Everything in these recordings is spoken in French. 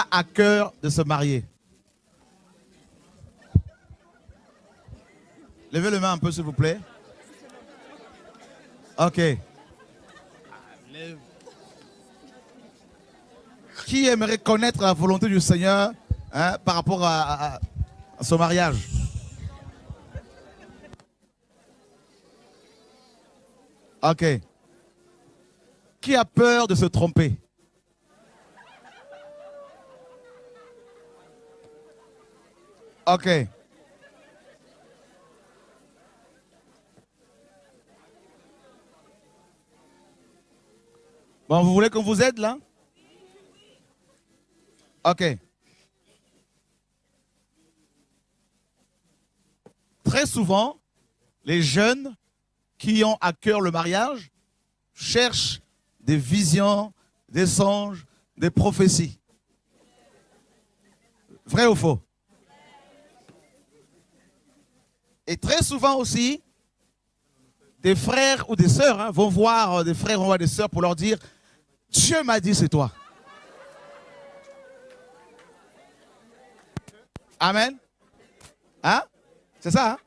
a à cœur de se marier? Levez le main un peu, s'il vous plaît. Ok. Qui aimerait connaître la volonté du Seigneur par rapport à son mariage? Ok. Qui a peur de se tromper? Ok. Bon, vous voulez qu'on vous aide là? Ok. Très souvent, les jeunes qui ont à cœur le mariage cherchent des visions, des songes, des prophéties. Vrai ou faux? Et très souvent aussi, des frères ou des sœurs vont voir des frères ou des sœurs pour leur dire « Dieu m'a dit c'est toi ». Amen. Hein? C'est ça, hein?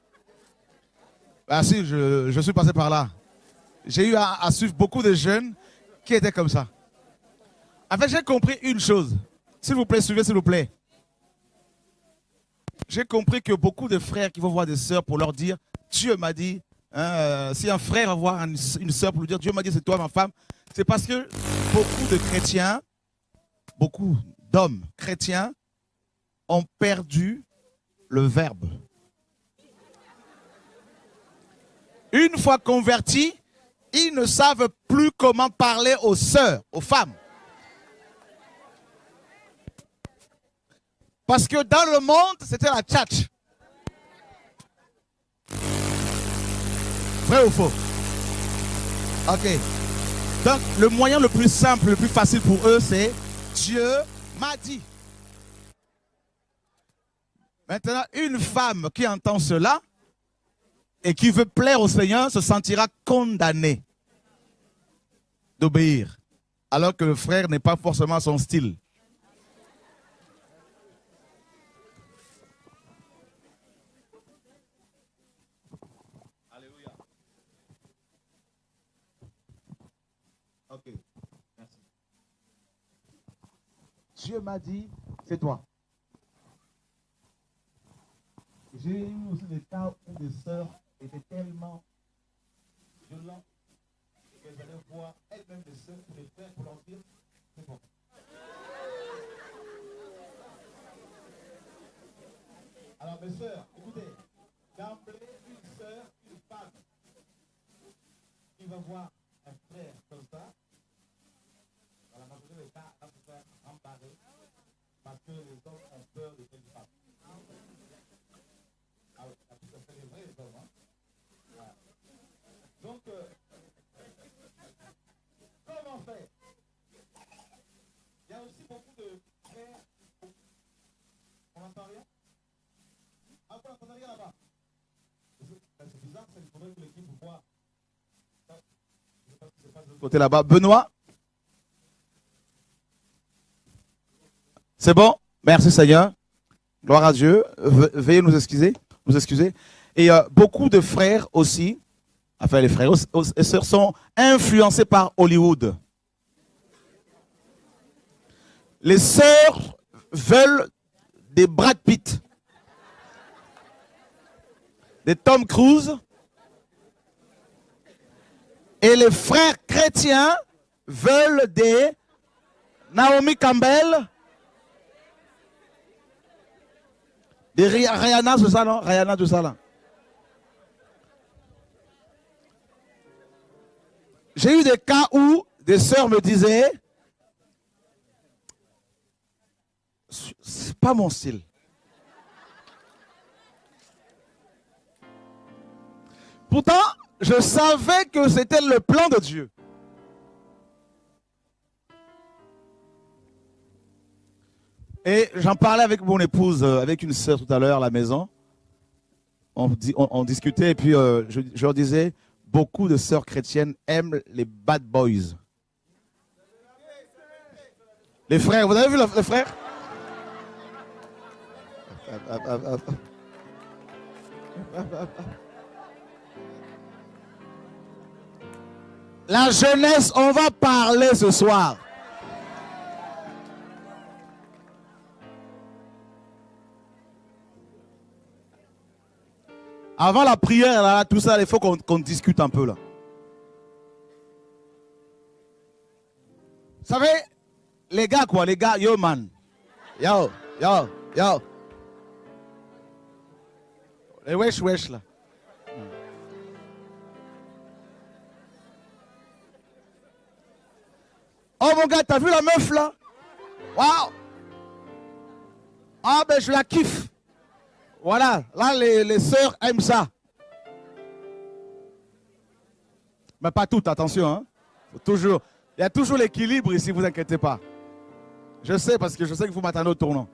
Ah si, je suis passé par là. J'ai eu à suivre beaucoup de jeunes qui étaient comme ça. En fait, j'ai compris une chose. S'il vous plaît, suivez, s'il vous plaît. J'ai compris que beaucoup de frères qui vont voir des sœurs pour leur dire « Dieu m'a dit », si un frère va voir une sœur pour lui dire « Dieu m'a dit, c'est toi ma femme », c'est parce que beaucoup de chrétiens, beaucoup d'hommes chrétiens ont perdu le verbe. Une fois convertis, ils ne savent plus comment parler aux sœurs, aux femmes. Parce que dans le monde, c'était la tchatch. Vrai ou faux? Ok. Donc, le moyen le plus simple, le plus facile pour eux, c'est Dieu m'a dit. Maintenant, une femme qui entend cela et qui veut plaire au Seigneur se sentira condamnée d'obéir, alors que le frère n'est pas forcément son style. Alléluia. Ok, merci. Dieu m'a dit, c'est toi. J'ai eu aussi des cas où des sœurs étaient tellement violentes qu'elles allaient voir elles-mêmes des sœurs ou des frères pour leur dire c'est bon. Alors mes sœurs, écoutez, d'emblée une sœur, une femme qui va voir un frère comme ça, dans la majorité des cas, elle va se faire embarrer parce que les hommes ont peur de cette femme. Ah oui, c'est les vrais hommes. Hein? Voilà. Donc, comment faire? Il y a aussi beaucoup de frères. On n'entend rien? Ah, vous n'entendez rien là-bas? C'est bizarre, il faudrait que l'équipe vous voit. Je ne sais pas ce qui se passe de l'autre côté là-bas. Benoît? C'est bon? Merci Seigneur. Gloire à Dieu. Veuillez nous excuser. Et beaucoup de frères aussi, enfin les frères et sœurs sont influencés par Hollywood. Les sœurs veulent des Brad Pitt, des Tom Cruise, et les frères chrétiens veulent des Naomi Campbell, des Rihanna, c'est ça, non? Rihanna, tout ça, là. J'ai eu des cas où des sœurs me disaient, c'est pas mon style. Pourtant, je savais que c'était le plan de Dieu. Et j'en parlais avec mon épouse, avec une sœur tout à l'heure à la maison. On discutait et puis je leur disais, beaucoup de sœurs chrétiennes aiment les bad boys. Les frères, vous avez vu les frères? La jeunesse, on va parler ce soir. Avant la prière, là, tout ça, il faut qu'on discute un peu là. Vous savez, les gars quoi, les gars, yo man. Yo, yo, yo. Les wesh wesh là. Oh mon gars, t'as vu la meuf là? Waouh! Ah ben je la kiffe. Voilà, là les sœurs aiment ça. Mais pas toutes, attention. Hein? Toujours, il y a toujours l'équilibre ici, vous inquiétez pas. Je sais parce que je sais que vous m'attendez au tournant.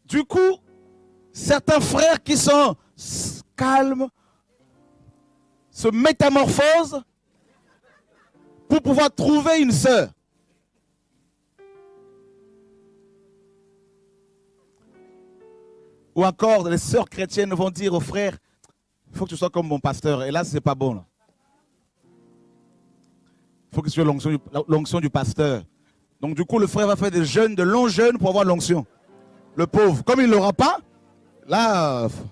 Du coup, certains frères qui sont calmes se métamorphosent pour pouvoir trouver une sœur. Ou encore, les sœurs chrétiennes vont dire aux frères, il faut que tu sois comme mon pasteur. Et là, ce n'est pas bon. Il faut que tu sois l'onction du pasteur. Donc du coup, le frère va faire des jeûnes, de longs jeûnes pour avoir l'onction. Le pauvre, comme il ne l'aura pas, là, il faut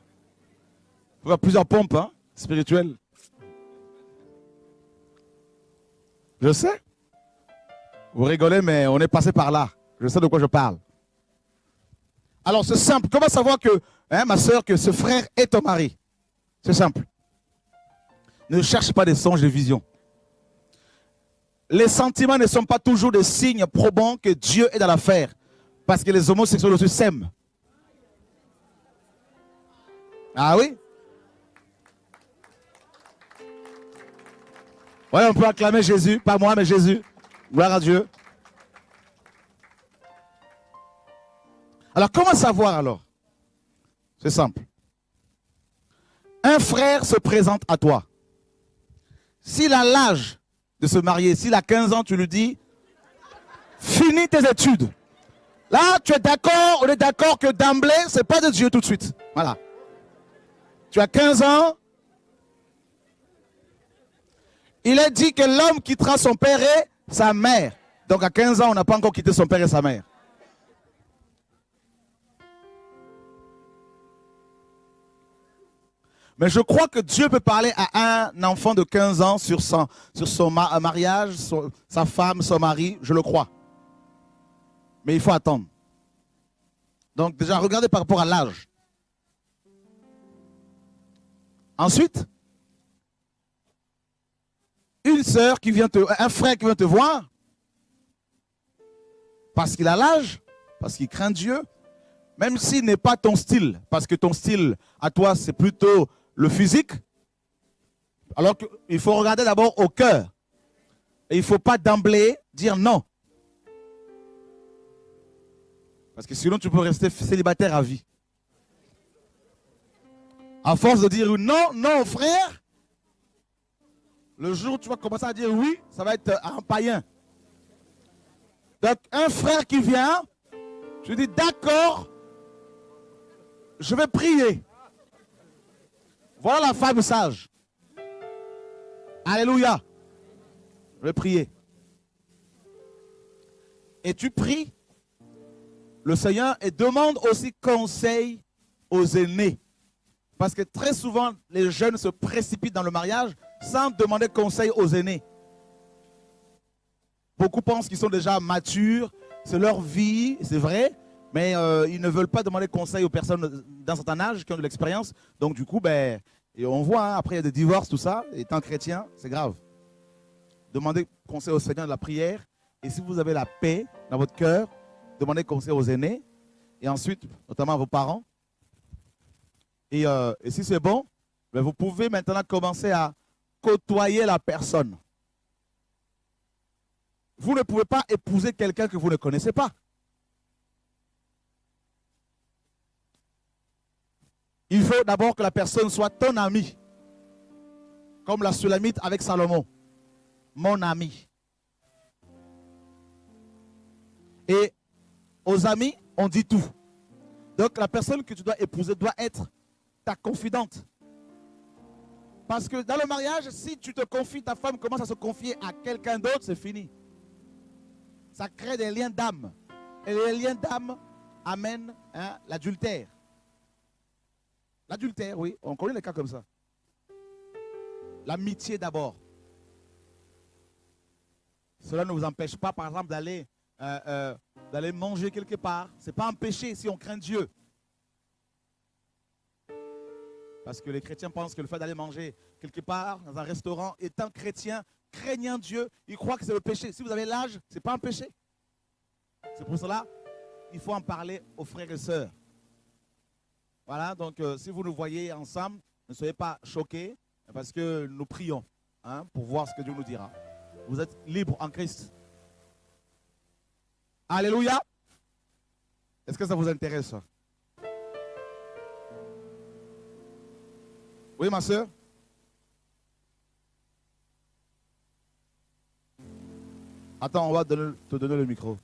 avoir plusieurs pompes hein, spirituelles. Je sais. Vous rigolez, mais on est passé par là. Je sais de quoi je parle. Alors c'est simple. Comment savoir que, hein, ma soeur, que ce frère est ton mari? C'est simple. Ne cherche pas des songes, des visions. Les sentiments ne sont pas toujours des signes probants que Dieu est dans l'affaire. Parce que les homosexuels aussi s'aiment. Ah oui? Oui, on peut acclamer Jésus. Pas moi, mais Jésus. Gloire à Dieu. Alors, comment savoir alors? C'est simple. Un frère se présente à toi. S'il a l'âge de se marier, s'il a 15 ans, tu lui dis, finis tes études. Là, tu es d'accord, on est d'accord que d'emblée, ce n'est pas de Dieu tout de suite. Voilà. Tu as 15 ans. Il est dit que l'homme quittera son père et sa mère. Donc à 15 ans, on n'a pas encore quitté son père et sa mère. Mais je crois que Dieu peut parler à un enfant de 15 ans sur son mariage, sa femme, son mari, je le crois. Mais il faut attendre. Donc déjà, regardez par rapport à l'âge. Ensuite, une sœur qui vient un frère qui vient te voir, parce qu'il a l'âge, parce qu'il craint Dieu, même s'il n'est pas ton style, parce que ton style à toi c'est plutôt le physique, alors qu'il faut regarder d'abord au cœur. Et il ne faut pas d'emblée dire non. Parce que sinon tu peux rester célibataire à vie. À force de dire non, non frère, le jour où tu vas commencer à dire oui, ça va être un païen. Donc un frère qui vient, je dis d'accord, je vais prier. Voilà la femme sage. Alléluia. Je vais prier. Et tu pries le Seigneur et demande aussi conseil aux aînés. Parce que très souvent, les jeunes se précipitent dans le mariage sans demander conseil aux aînés. Beaucoup pensent qu'ils sont déjà matures, c'est leur vie, c'est vrai, mais ils ne veulent pas demander conseil aux personnes d'un certain âge qui ont de l'expérience. Donc du coup, ben, et on voit, hein, après il y a des divorces, tout ça, étant chrétien, c'est grave. Demandez conseil au Seigneur de la prière, et si vous avez la paix dans votre cœur, demandez conseil aux aînés, et ensuite, notamment à vos parents. Et si c'est bon, ben vous pouvez maintenant commencer à côtoyer la personne. Vous ne pouvez pas épouser quelqu'un que vous ne connaissez pas. Il faut d'abord que la personne soit ton ami. Comme la Sulamite avec Salomon. Mon ami. Et aux amis, on dit tout. Donc la personne que tu dois épouser doit être ta confidente. Parce que dans le mariage, si tu te confies, ta femme commence à se confier à quelqu'un d'autre, c'est fini. Ça crée des liens d'âme. Et les liens d'âme amènent l'adultère. L'adultère, oui, on connaît les cas comme ça. L'amitié d'abord. Cela ne vous empêche pas, par exemple, d'aller manger quelque part. Ce n'est pas un péché si on craint Dieu. Parce que les chrétiens pensent que le fait d'aller manger quelque part, dans un restaurant, étant chrétien, craignant Dieu, ils croient que c'est le péché. Si vous avez l'âge, ce n'est pas un péché. C'est pour cela qu'il faut en parler aux frères et sœurs. Voilà, donc si vous nous voyez ensemble, ne soyez pas choqués, parce que nous prions pour voir ce que Dieu nous dira. Vous êtes libres en Christ. Alléluia. Est-ce que ça vous intéresse? Oui, ma soeur? Attends, on va te donner le micro.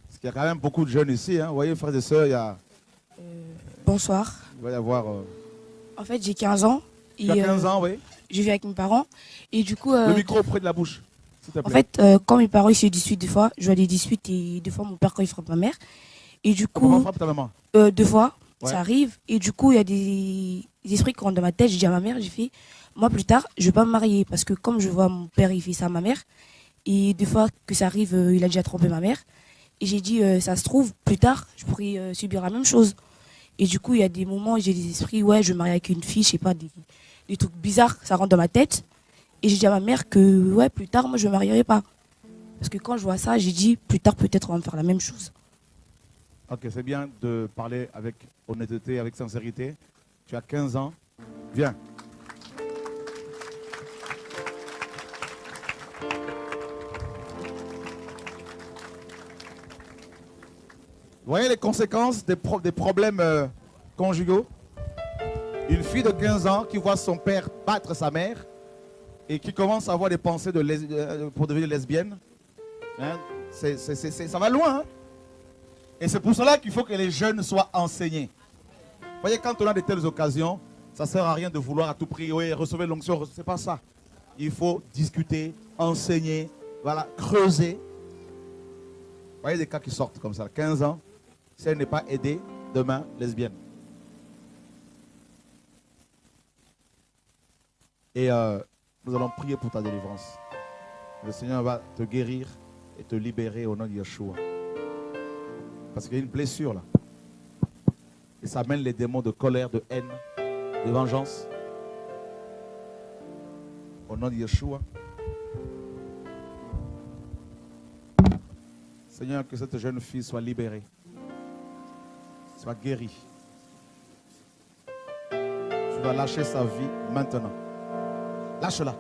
Parce qu'il y a quand même beaucoup de jeunes ici. Vous voyez, frères et sœurs, il y a... Bonsoir. Il va y avoir... En fait, j'ai 15 ans. Tu as 15 ans, oui. Je vis avec mes parents. Et du coup... le micro près de la bouche, s'il te plaît. En fait, quand mes parents ils se disputent des fois, je vois des disputes et des fois mon père quand il frappe ma mère. Et du coup... Comment frappe ta maman? 2 fois, ouais. Ça arrive. Et du coup, il y a des esprits qui rentrent dans ma tête. Je dis à ma mère, j'ai fait... Moi, plus tard, je ne vais pas me marier. Parce que comme je vois mon père, il fait ça à ma mère. Et des fois que ça arrive, il a déjà trompé ma mère. Et j'ai dit, ça se trouve, plus tard, je pourrais subir la même chose. Et du coup, il y a des moments où j'ai des esprits, ouais, je me marie avec une fille, je sais pas, des trucs bizarres, ça rentre dans ma tête. Et j'ai dit à ma mère que, ouais, plus tard, moi, je me marierai pas. Parce que quand je vois ça, j'ai dit, plus tard, peut-être, on va me faire la même chose. Ok, c'est bien de parler avec honnêteté, avec sincérité. Tu as 15 ans. Viens. Vous voyez les conséquences des problèmes conjugaux? Une fille de 15 ans qui voit son père battre sa mère et qui commence à avoir des pensées pour devenir lesbienne. Ça va loin. Et c'est pour cela qu'il faut que les jeunes soient enseignés. Vous voyez, quand on a de telles occasions, ça ne sert à rien de vouloir à tout prix, oui, recevoir l'onction. Ce n'est pas ça. Il faut discuter, enseigner, voilà, creuser. Vous voyez des cas qui sortent comme ça, 15 ans. Si elle n'est pas aidée, demain, lesbienne. Et nous allons prier pour ta délivrance. Le Seigneur va te guérir et te libérer au nom de Yeshua. Parce qu'il y a une blessure là. Et ça amène les démons de colère, de haine, de vengeance. Au nom de Yeshua. Seigneur, que cette jeune fille soit libérée. Soit guérie. Tu vas lâcher sa vie maintenant. Lâche-la.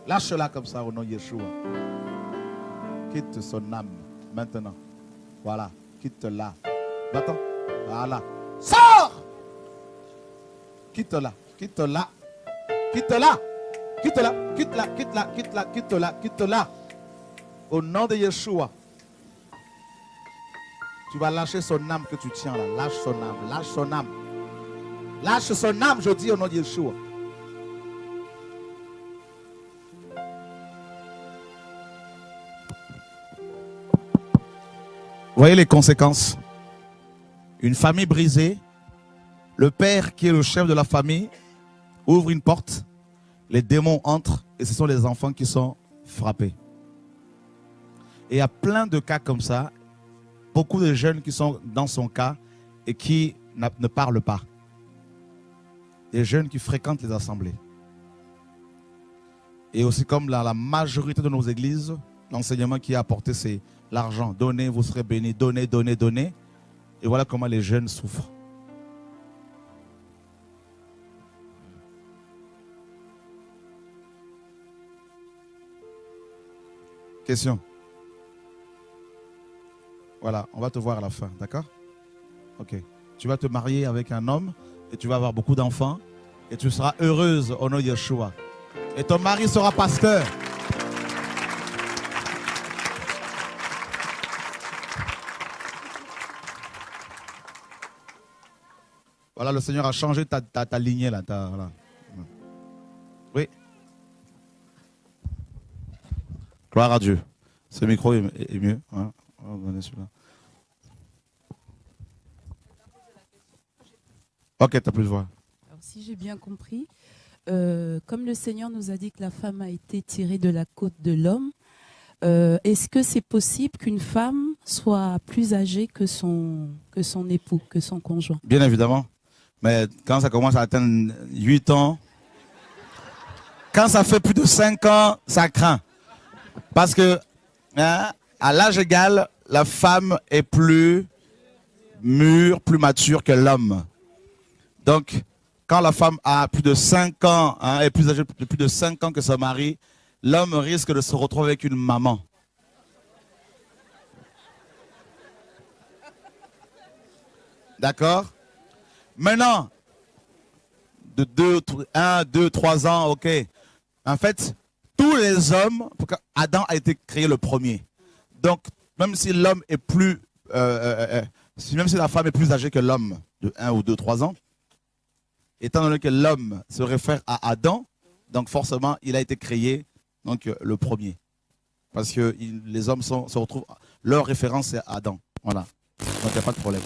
Lâche-la comme ça au nom de Yeshua. Quitte son âme maintenant. Voilà. Quitte-la. Va-t'en. Voilà. Sors! Quitte-la. Quitte-la. Quitte-la. Quitte-la. Quitte-la. Quitte-la. Quitte-la. Quitte-la. Quitte-la. Au nom de Yeshua. Tu vas lâcher son âme que tu tiens là. Lâche son âme. Lâche son âme. Lâche son âme, je dis au nom de Yeshua. Vous voyez les conséquences? Une famille brisée. Le père qui est le chef de la famille ouvre une porte. Les démons entrent et ce sont les enfants qui sont frappés. Et il y a plein de cas comme ça. Beaucoup de jeunes qui sont dans son cas et qui ne parlent pas. Des jeunes qui fréquentent les assemblées. Et aussi comme la majorité de nos églises, l'enseignement qui est apporté, c'est l'argent. Donnez, vous serez bénis. Donnez, donnez, donnez. Et voilà comment les jeunes souffrent. Question. Voilà, on va te voir à la fin, d'accord? Ok. Tu vas te marier avec un homme et tu vas avoir beaucoup d'enfants et tu seras heureuse au nom de Yeshua. Et ton mari sera pasteur. Voilà, le Seigneur a changé ta lignée là. Voilà. Oui. Gloire à Dieu. Ce micro est mieux. Hein. On va donner celui-là. Ok, tu n'as plus de voix. Alors, si j'ai bien compris, comme le Seigneur nous a dit que la femme a été tirée de la côte de l'homme, est-ce que c'est possible qu'une femme soit plus âgée que son époux, que son conjoint? Bien évidemment. Mais quand ça commence à atteindre 8 ans, quand ça fait plus de 5 ans, ça craint. Parce que hein, à l'âge égal, la femme est plus mûre, plus mature que l'homme. Donc, quand la femme a plus de 5 ans, hein, est plus âgée de plus de 5 ans que son mari, l'homme risque de se retrouver avec une maman. D'accord? Maintenant, de 1, 2, 3 ans, ok. En fait, tous les hommes, Adam a été créé le premier. Donc, même si l'homme est plus, même si la femme est plus âgée que l'homme, de 1 ou 2, 3 ans, étant donné que l'homme se réfère à Adam, donc forcément, il a été créé donc, le premier. Parce que les hommes se retrouvent, leur référence c'est Adam. Voilà. Donc il n'y a pas de problème.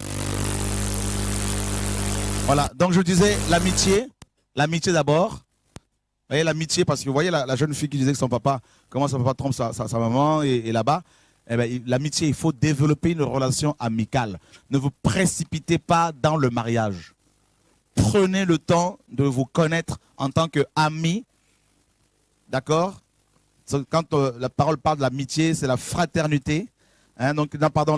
Voilà. Donc je disais l'amitié. L'amitié d'abord. Vous voyez l'amitié, parce que vous voyez la jeune fille qui disait que son papa, comment son papa trompe sa maman et là-bas. Eh bien, l'amitié, il faut développer une relation amicale. Ne vous précipitez pas dans le mariage. Prenez le temps de vous connaître en tant qu'amis. D'accord? Quand la parole parle de l'amitié, c'est la fraternité. Hein, donc, non, pardon,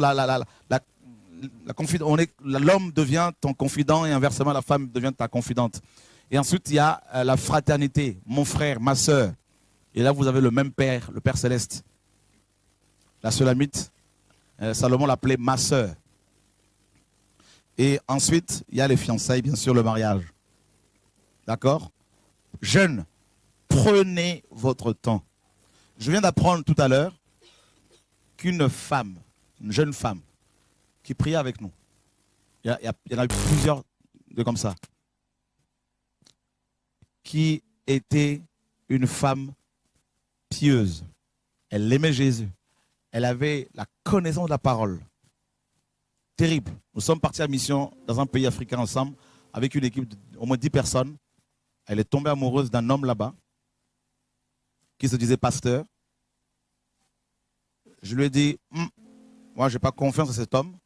l'homme devient ton confident et inversement, la femme devient ta confidente. Et ensuite, il y a la fraternité. Mon frère, ma soeur. Et là, vous avez le même Père, le Père Céleste. La Sulamite, Salomon l'appelait ma soeur. Et ensuite, il y a les fiançailles, bien sûr, le mariage. D'accord? Jeunes, prenez votre temps. Je viens d'apprendre tout à l'heure qu'une femme, une jeune femme, qui priait avec nous, il y en a eu plusieurs de comme ça, qui était une femme pieuse. Elle aimait Jésus. Elle avait la connaissance de la parole. Terrible. Nous sommes partis à mission dans un pays africain ensemble avec une équipe d'au moins 10 personnes. Elle est tombée amoureuse d'un homme là-bas qui se disait pasteur. Je lui ai dit, moi je n'ai pas confiance en cet homme,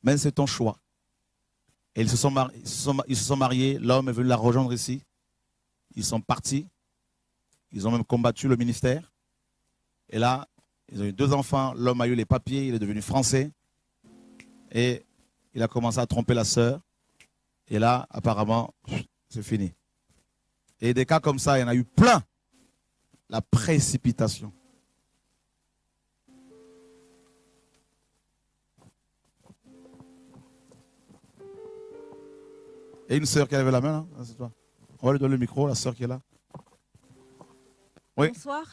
mais c'est ton choix. Et ils se sont mariés, l'homme est venu la rejoindre ici. Ils sont partis. Ils ont même combattu le ministère. Et là, ils ont eu 2 enfants. L'homme a eu les papiers, il est devenu français. Et il a commencé à tromper la sœur. Et là, apparemment, c'est fini. Et des cas comme ça, il y en a eu plein. La précipitation. Et une sœur qui avait la main, là, c'est toi. On va lui donner le micro, la sœur qui est là. Oui. Bonsoir.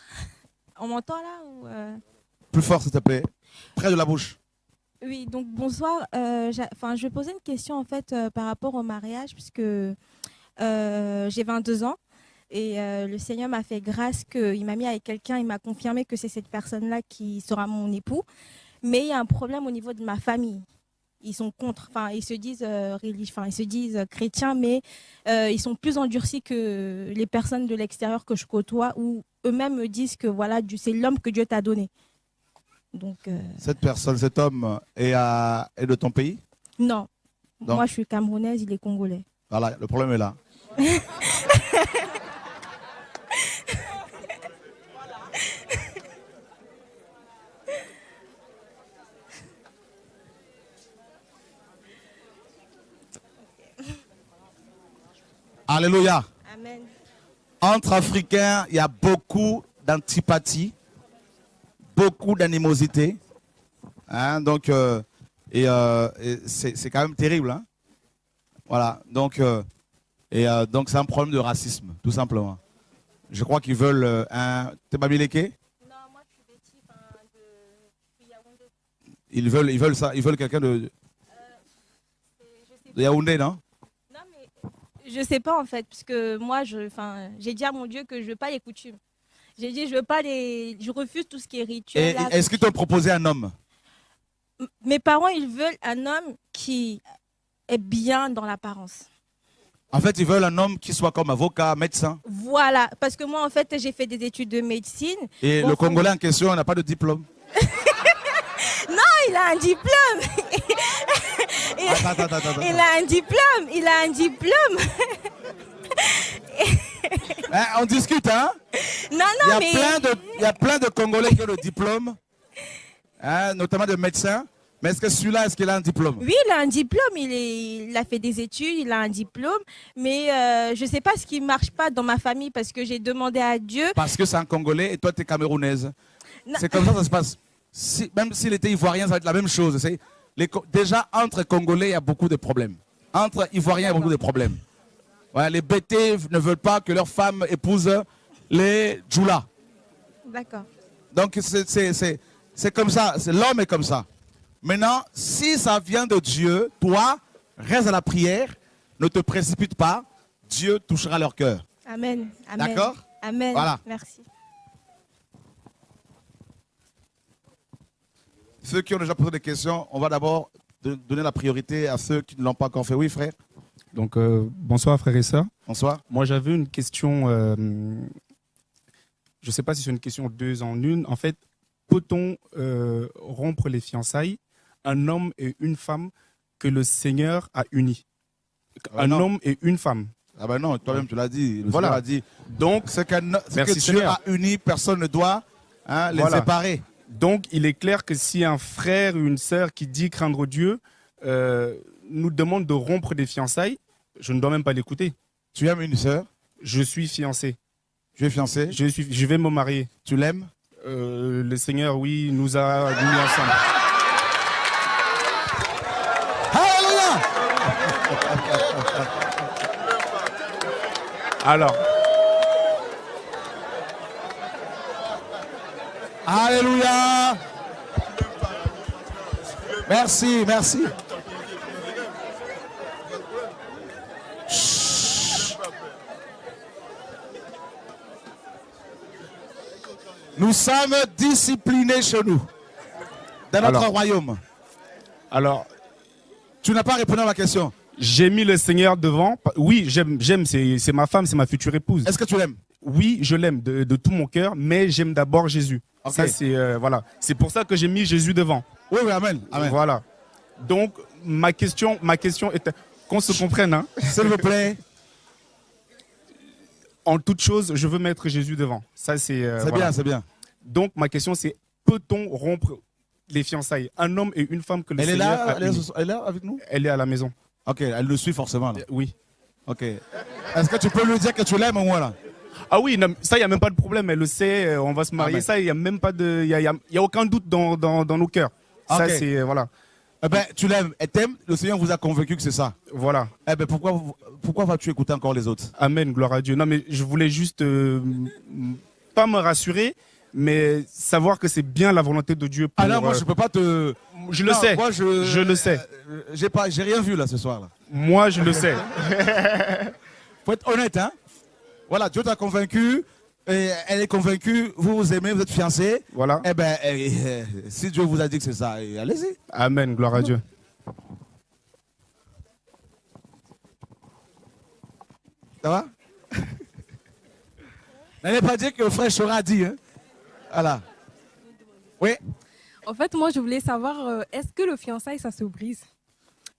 On m'entend là ou Plus fort, s'il te plaît. Près de la bouche. Oui, donc bonsoir. Je vais poser une question en fait par rapport au mariage puisque j'ai 22 ans et le Seigneur m'a fait grâce qu'il m'a mis avec quelqu'un, il m'a confirmé que c'est cette personne-là qui sera mon époux. Mais il y a un problème au niveau de ma famille. Ils sont contre, ils se disent chrétiens, mais ils sont plus endurcis que les personnes de l'extérieur que je côtoie, où eux-mêmes me disent que voilà, c'est l'homme que Dieu t'a donné. Donc, cette personne, cet homme est de ton pays? Non. Donc, moi je suis camerounaise, il est congolais. Voilà, le problème est là. Alléluia. Amen. Entre Africains, il y a beaucoup d'antipathie, beaucoup d'animosité. Hein, donc, c'est quand même terrible. Hein. Voilà. Donc, donc, c'est un problème de racisme, tout simplement. Je crois qu'ils veulent un. T'es Bamileke? Non, moi je suis Betty, de Yaoundé. Ils veulent ça. Ils veulent quelqu'un de Yaoundé, non? Non, mais Je sais pas en fait, parce que moi, j'ai dit à mon Dieu que je veux pas les coutumes. J'ai dit, je refuse tout ce qui est rituel. Et est-ce qu'ils t'ont proposé un homme? Mes parents, ils veulent un homme qui est bien dans l'apparence. En fait, ils veulent un homme qui soit comme avocat, médecin. Voilà, parce que moi, en fait, j'ai fait des études de médecine. Et le Congolais en question n'a pas de diplôme. Non, il a un diplôme. Attends. Il a un diplôme. Il a un diplôme. Hein, on discute, hein? Non, mais... Il y a plein de Congolais qui ont le diplôme, hein, notamment de médecins. Mais est-ce que celui-là, est-ce qu'il a un diplôme? Oui, il a un diplôme. Il a fait des études, il a un diplôme. Mais je ne sais pas ce qui ne marche pas dans ma famille parce que j'ai demandé à Dieu. Parce que c'est un Congolais et toi, tu es camerounaise. C'est comme ça que ça se passe. Même s'il était ivoirien, ça va être la même chose. Déjà, entre Congolais, il y a beaucoup de problèmes. Entre Ivoiriens, il y a beaucoup de problèmes. Ouais, les BT ne veulent pas que leurs femmes épousent les Djoula. D'accord. Donc, c'est comme ça. L'homme est comme ça. Maintenant, si ça vient de Dieu, toi, reste à la prière, ne te précipite pas. Dieu touchera leur cœur. Amen. D'accord? Amen. Voilà. Merci. Ceux qui ont déjà posé des questions, on va d'abord donner la priorité à ceux qui ne l'ont pas encore fait. Oui, frère. Donc, bonsoir frères et sœurs. Bonsoir. Moi, j'avais une question, je ne sais pas si c'est une question deux en une. En fait, peut-on rompre les fiançailles, un homme et une femme que le Seigneur a unis? Un homme et une femme. Ah ben non, toi-même tu l'as dit. Le Voilà. Seigneur a dit. Donc, ce que Dieu Seigneur. a uni, personne ne doit les Voilà. séparer. Donc, il est clair que si un frère ou une sœur qui dit craindre Dieu nous demande de rompre des fiançailles, je ne dois même pas l'écouter. Tu aimes une sœur? Je suis fiancé. Tu es fiancé? Je vais me marier. Tu l'aimes? Le Seigneur, oui, nous a mis ensemble. Alléluia! Alors. Alléluia! Merci, merci. Chut. Nous sommes disciplinés chez nous, dans notre royaume. Alors, tu n'as pas répondu à ma question. J'ai mis le Seigneur devant. Oui, j'aime, c'est ma femme, c'est ma future épouse. Est-ce que tu l'aimes? Oui, je l'aime de tout mon cœur, mais j'aime d'abord Jésus. Okay. Ça, c'est voilà. C'est pour ça que j'ai mis Jésus devant. Oui, oui, amen, amen. Voilà. Donc, ma question est qu'on se comprenne. Hein. S'il vous plaît. En toute chose, je veux mettre Jésus devant. Ça, c'est voilà. Bien, c'est bien. Donc, ma question, c'est peut-on rompre les fiançailles? Un homme et une femme que le Seigneur a unis. Elle est là avec nous? Elle est à la maison. Ok, elle le suit forcément. Là. Oui. Ok. Est-ce que tu peux lui dire que tu l'aimes au moins là? Ah oui, non, ça, il n'y a même pas de problème. Elle le sait, on va se marier. Ça, il n'y a même pas de. Il y a aucun doute dans nos cœurs. Ça, c'est. Voilà. Eh ben, tu l'aimes. Et t'aimes, le Seigneur vous a convaincu que c'est ça. Voilà. Eh ben, pourquoi vas-tu écouter encore les autres? Amen, gloire à Dieu. Non, mais je voulais juste. Pas me rassurer, mais savoir que c'est bien la volonté de Dieu. Pour, ah non, moi, je peux pas te. Je le sais. Moi, je le sais. J'ai rien vu là ce soir là. Moi, je le sais. Faut être honnête, hein. Voilà, Dieu t'a convaincu, et elle est convaincue, vous vous aimez, vous êtes fiancés. Voilà. Eh ben, si Dieu vous a dit que c'est ça, allez-y. Amen, gloire à Dieu. Ça va? N'allez pas dire que le frère Chora a dit, hein. Voilà. Oui. En fait, moi, je voulais savoir, est-ce que le fiançailles, ça se brise?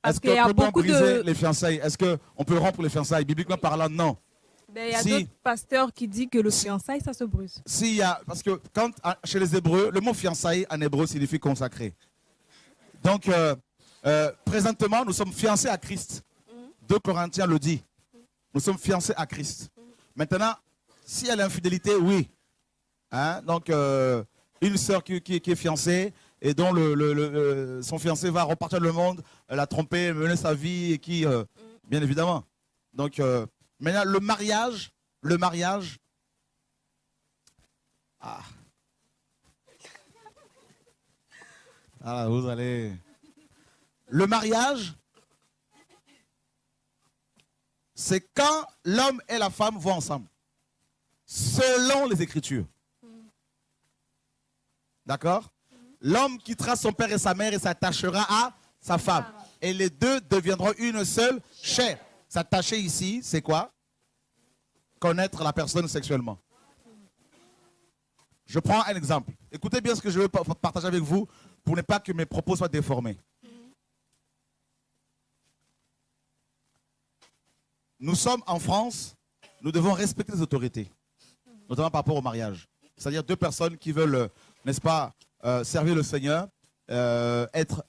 Est-ce qu'on peut briser les fiançailles? Est-ce qu'on peut rompre les fiançailles? Bibliquement parlant, non. Ben, il y a d'autres pasteurs qui disent que le fiançailles, ça se brise. Si, parce que chez les Hébreux, le mot fiançailles en hébreu signifie consacré. Donc, présentement, nous sommes fiancés à Christ. 2 Corinthiens le dit. Nous sommes fiancés à Christ. Maintenant, s'il y a l'infidélité, oui. Hein? Donc, une sœur qui est fiancée et dont son fiancé va repartir le monde, la tromper, mener sa vie, et qui, bien évidemment. Donc, maintenant, le mariage, ah, vous allez. Le mariage, c'est quand l'homme et la femme vont ensemble. Selon les Écritures. D'accord? L'homme quittera son père et sa mère et s'attachera à sa femme. Et les deux deviendront une seule chair. S'attacher ici, c'est quoi? Connaître la personne sexuellement. Je prends un exemple. Écoutez bien ce que je veux partager avec vous pour ne pas que mes propos soient déformés. Nous sommes en France, nous devons respecter les autorités, notamment par rapport au mariage. C'est-à-dire deux personnes qui veulent, n'est-ce pas, servir le Seigneur, être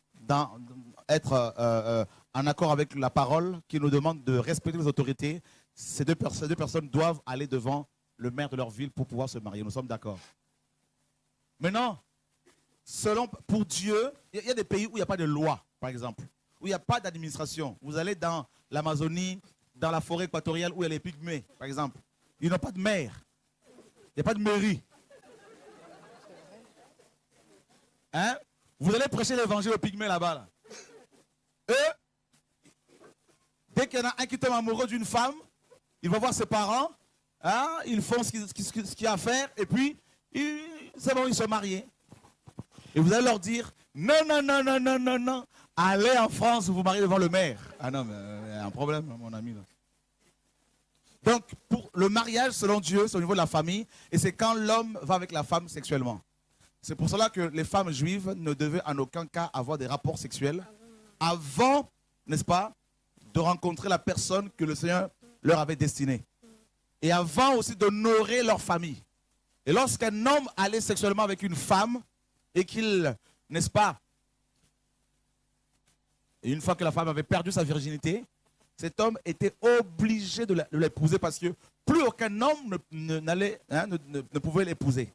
en accord avec la parole qui nous demande de respecter les autorités. Ces deux personnes doivent aller devant le maire de leur ville pour pouvoir se marier. Nous sommes d'accord. Maintenant, pour Dieu, il y a des pays où il n'y a pas de loi, par exemple, où il n'y a pas d'administration. Vous allez dans l'Amazonie, dans la forêt équatoriale où il y a les pygmées, par exemple. Ils n'ont pas de maire. Il n'y a pas de mairie. Hein? Vous allez prêcher l'évangile aux pygmées là-bas. Là. Eux, dès qu'il y en a un qui tombe amoureux d'une femme, il va voir ses parents, hein? Ils font ce qu'il y a à faire, et puis, c'est bon, ils sont mariés. Et vous allez leur dire, non, non, non, non, non, non, non, allez en France, vous vous mariez devant le maire. Ah non, mais il y a un problème, mon ami. Là. Donc, pour le mariage, selon Dieu, c'est au niveau de la famille, et c'est quand l'homme va avec la femme sexuellement. C'est pour cela que les femmes juives ne devaient en aucun cas avoir des rapports sexuels avant, n'est-ce pas, de rencontrer la personne que le Seigneur leur avait destinée. Et avant aussi d'honorer leur famille. Et lorsqu'un homme allait sexuellement avec une femme, et qu'il, n'est-ce pas, et une fois que la femme avait perdu sa virginité, cet homme était obligé de l'épouser parce que plus aucun homme ne pouvait l'épouser.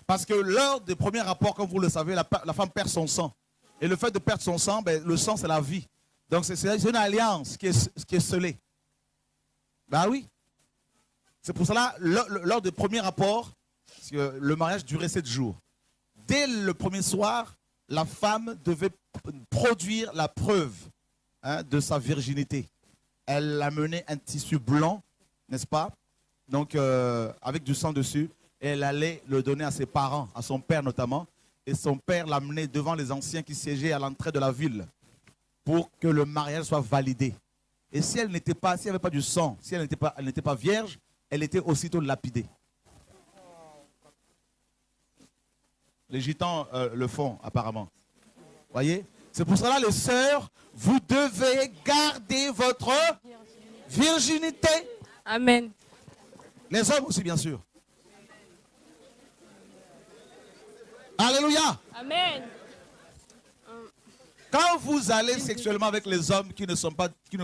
Parce que lors des premiers rapports, comme vous le savez, la femme perd son sang. Et le fait de perdre son sang, ben, le sang c'est la vie. Donc c'est une alliance qui est scellée. Ben oui. C'est pour cela, lors des premiers rapports, parce que le mariage durait 7 jours. Dès le premier soir, la femme devait produire la preuve de sa virginité. Elle amenait un tissu blanc, n'est-ce pas? Donc, avec du sang dessus. Et elle allait le donner à ses parents, à son père notamment. Et son père l'amenait devant les anciens qui siégeaient à l'entrée de la ville pour que le mariage soit validé. Et si elle n'était pas, s'il n'y avait pas du sang, si elle n'était pas vierge, elle était aussitôt lapidée. Les gitans le font apparemment. Voyez? C'est pour cela, les sœurs, vous devez garder votre virginité. Amen. Les hommes aussi, bien sûr. Alléluia. Amen. Quand vous allez sexuellement avec les hommes qui ne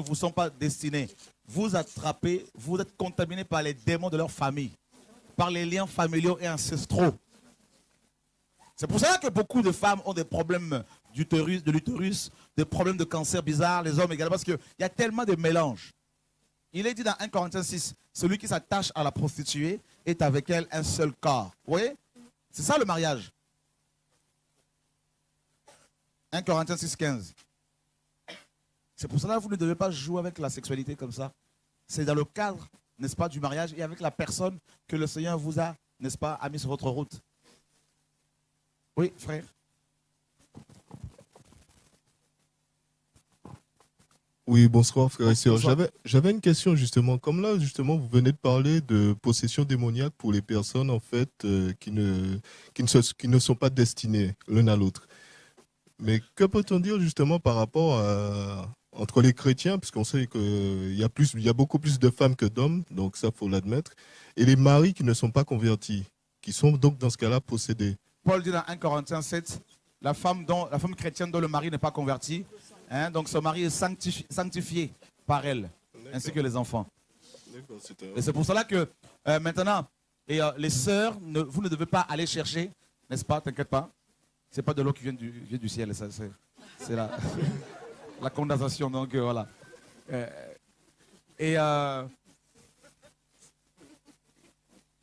vous sont pas destinés, vous êtes contaminé par les démons de leur famille, par les liens familiaux et ancestraux. C'est pour ça que beaucoup de femmes ont des problèmes de l'utérus, des problèmes de cancer bizarres, les hommes également, parce qu'il y a tellement de mélanges. Il est dit dans 1 Corinthiens 6, celui qui s'attache à la prostituée est avec elle un seul corps. Vous voyez? C'est ça le mariage. 1 Corinthiens 6, 15. C'est pour cela que vous ne devez pas jouer avec la sexualité comme ça. C'est dans le cadre, n'est-ce pas, du mariage et avec la personne que le Seigneur vous a, n'est-ce pas, a mis sur votre route. Oui, frère. Oui, bonsoir frère et sœur. Bonsoir. J'avais une question justement. Comme là, justement, vous venez de parler de possession démoniaque pour les personnes en fait qui ne sont pas destinées l'une à l'autre. Mais que peut-on dire justement par rapport entre les chrétiens, puisqu'on sait qu'il y a beaucoup plus de femmes que d'hommes, donc ça faut l'admettre, et les maris qui ne sont pas convertis, qui sont donc dans ce cas-là possédés. Paul dit dans 1 Corinthiens 7, la femme chrétienne dont le mari n'est pas converti, donc son mari est sanctifié par elle, ainsi que les enfants. Et c'est pour cela que maintenant, les sœurs, vous ne devez pas aller chercher, n'est-ce pas, t'inquiète pas, c'est pas de l'eau qui vient du ciel, c'est la condensation, donc voilà.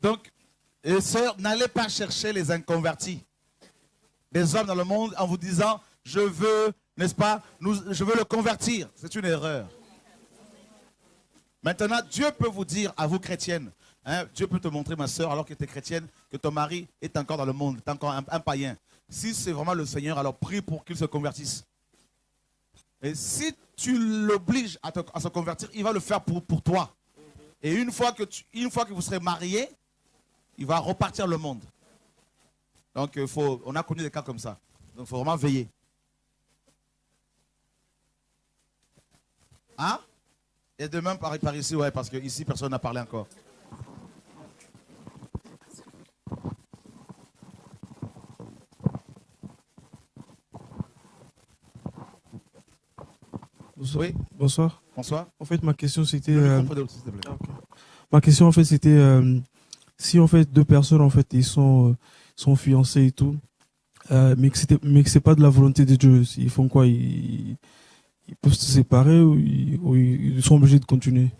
Donc, les sœurs, n'allez pas chercher les inconvertis. Des hommes dans le monde en vous disant, je veux n'est-ce pas? Je veux le convertir. C'est une erreur. Maintenant, Dieu peut vous dire à vous chrétiennes, hein, Dieu peut te montrer, ma soeur, alors que tu es chrétienne, que ton mari est encore dans le monde, est encore un païen. Si c'est vraiment le Seigneur, alors prie pour qu'il se convertisse. Et si tu l'obliges à se convertir, il va le faire pour toi. Et une fois que vous serez mariés, il va repartir le monde. Donc, on a connu des cas comme ça. Donc, il faut vraiment veiller. Hein? Et demain, par ici, ouais, parce que ici, personne n'a parlé encore. Bonsoir. Oui. Bonsoir. Bonsoir. En fait, ma question c'était. S'il te plaît. Okay. Ma question en fait c'était si en fait deux personnes en fait ils sont fiancés et tout, mais que c'est pas de la volonté de Dieu. Ils font quoi? Ils peuvent se séparer ou ils sont obligés de continuer?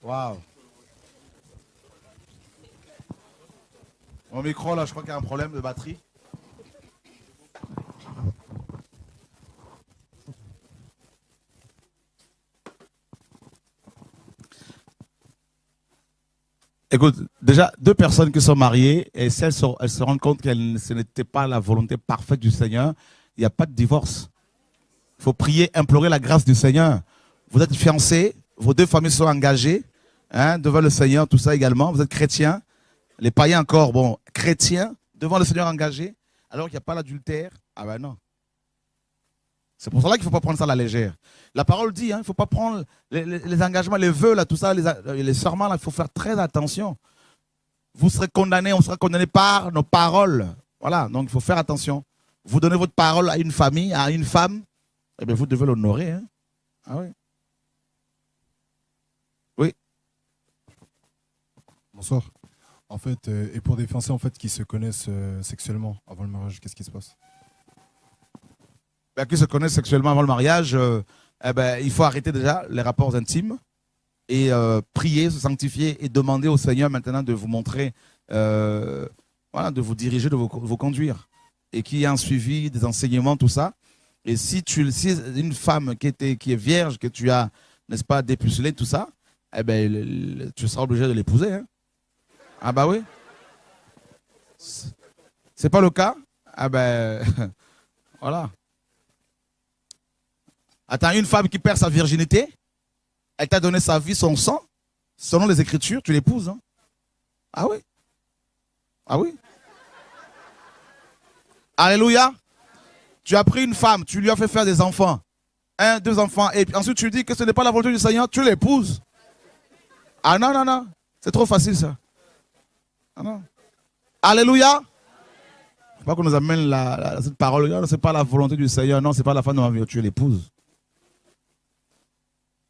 Waouh. Mon micro, là, je crois qu'il y a un problème de batterie. Écoute, déjà, deux personnes qui sont mariées, et si elles se rendent compte que ce n'était pas la volonté parfaite du Seigneur, il n'y a pas de divorce. Il faut prier, implorer la grâce du Seigneur. Vous êtes fiancés, vos deux familles sont engagées, hein, devant le Seigneur, tout ça également. Vous êtes chrétiens, les païens encore, bon, chrétiens, devant le Seigneur engagés, alors qu'il n'y a pas l'adultère. Ah ben non. C'est pour cela qu'il ne faut pas prendre ça à la légère. La parole dit, hein, il ne faut pas prendre les engagements, les vœux, là, tout ça, les serments, là, il faut faire très attention. Vous serez condamnés, on sera condamné par nos paroles. Voilà, donc il faut faire attention. Vous donnez votre parole à une famille, à une femme, eh bien vous devez l'honorer. Hein. Ah oui. Oui. Bonsoir. En fait, et pour des fiancés en fait, qui se connaissent sexuellement avant le mariage, qu'est-ce qui se passe? Qui se connaissent sexuellement avant le mariage, il faut arrêter déjà les rapports intimes et prier, se sanctifier et demander au Seigneur maintenant de vous montrer, voilà, de vous diriger, de vous conduire. Et qu'il y ait un suivi des enseignements, tout ça. Et si une femme qui est vierge, que tu as, n'est-ce pas, dépucelé, tout ça, tu seras obligé de l'épouser. Hein. Ah bah oui. C'est pas le cas? Ah ben, voilà. Attends, une femme qui perd sa virginité, elle t'a donné sa vie, son sang, selon les Écritures, tu l'épouses. Hein? Ah oui? Ah oui? Alléluia. Tu as pris une femme, tu lui as fait faire des enfants. 1, 2 enfants, et puis ensuite tu dis que ce n'est pas la volonté du Seigneur, tu l'épouses. Ah non, non, non. C'est trop facile ça. Ah non. Alléluia. Il ne faut pas qu'on nous amène cette parole. Ce n'est pas la volonté du Seigneur. Non, ce n'est pas la femme de ma vie. Tu l'épouses.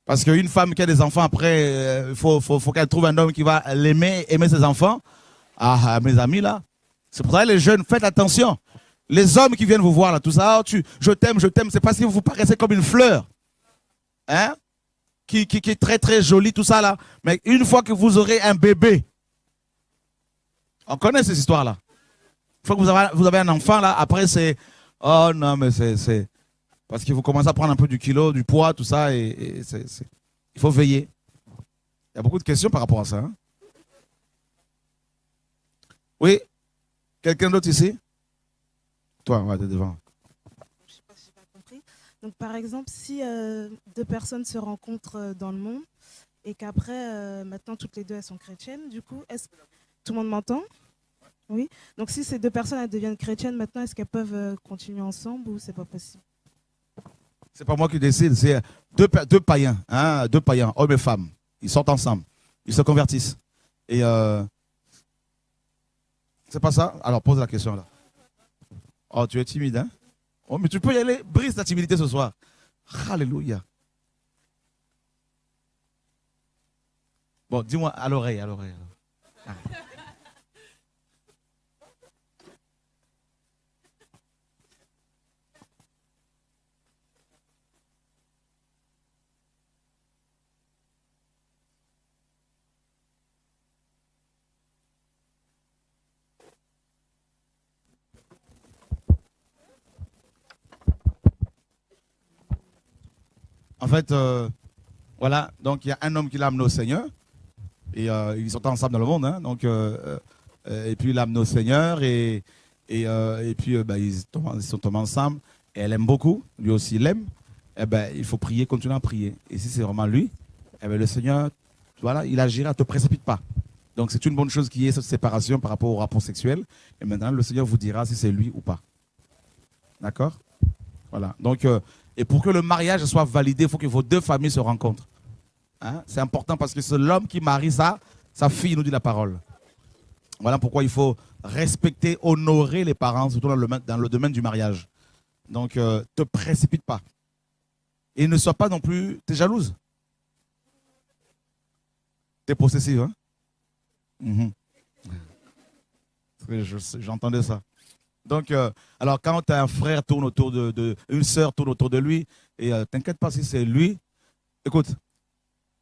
Parce qu'une femme qui a des enfants, après, il faut qu'elle trouve un homme qui va l'aimer, aimer ses enfants. Ah, mes amis, là. C'est pour ça les jeunes, faites attention. Les hommes qui viennent vous voir, là, tout ça, oh, je t'aime, c'est parce que vous paraissez comme une fleur. Hein? Qui est très, très jolie, tout ça, là. Mais une fois que vous aurez un bébé, on connaît ces histoires-là. Une fois que vous avez un enfant, là, après, c'est... Oh non, mais c'est... Parce que vous commencez à prendre un peu du kilo, du poids, tout ça, et il faut veiller. Il y a beaucoup de questions par rapport à ça. Hein? Oui? Quelqu'un d'autre ici? Toi, ouais, t'es devant. Je sais pas si j'ai pas compris. Donc, par exemple, si deux personnes se rencontrent dans le monde et qu'après, maintenant, toutes les deux, elles sont chrétiennes, du coup, tout le monde m'entend? Oui. Donc, si ces deux personnes, elles deviennent chrétiennes maintenant, est-ce qu'elles peuvent continuer ensemble ou c'est pas possible? C'est pas moi qui décide, c'est deux païens, hein, deux païens, hommes et femmes. Ils sortent ensemble, ils se convertissent. Et c'est pas ça? Alors pose la question là. Oh, tu es timide, hein? Oh, mais tu peux y aller, brise ta timidité ce soir. Alléluia. Bon, dis-moi à l'oreille, à l'oreille. Ah. En fait, voilà, donc il y a un homme qui l'a amené au Seigneur. Et ils sont ensemble dans le monde. Hein, donc, et puis il l'a amené au Seigneur. Et puis ils sont tombés ensemble. Et elle aime beaucoup. Lui aussi, il aime. Et il faut prier, continuer à prier. Et si c'est vraiment lui, le Seigneur, voilà, il agira, ne te précipite pas. Donc c'est une bonne chose qu'il y ait cette séparation par rapport au rapport sexuel. Et maintenant, le Seigneur vous dira si c'est lui ou pas. D'accord? Voilà. Donc, et pour que le mariage soit validé, il faut que vos deux familles se rencontrent. Hein? C'est important parce que c'est l'homme qui marie sa fille, nous dit la parole. Voilà pourquoi il faut respecter, honorer les parents, surtout dans le domaine du mariage. Donc, te précipite pas. Et ne sois pas non plus... T'es jalouse? T'es possessive, hein? J'entendais ça. Donc, alors quand un frère tourne autour une sœur tourne autour de lui, et t'inquiète pas si c'est lui, écoute,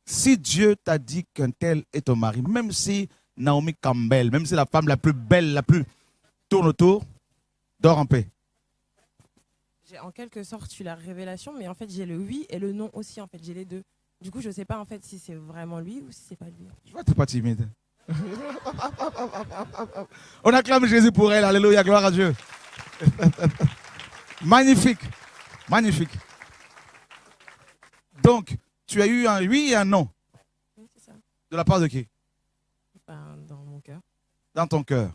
si Dieu t'a dit qu'un tel est ton mari, même si Naomi Campbell, même si la femme la plus belle, la plus tourne autour, dors en paix. J'ai en quelque sorte eu la révélation, mais en fait j'ai le oui et le non aussi, en fait j'ai les deux. Du coup je sais pas en fait si c'est vraiment lui ou si c'est pas lui. Je vois que t'es pas timide. On acclame Jésus pour elle, alléluia, gloire à Dieu. Magnifique, magnifique. Donc, tu as eu un oui et un non. Oui, c'est ça. De la part de qui? Dans mon cœur. Dans ton cœur.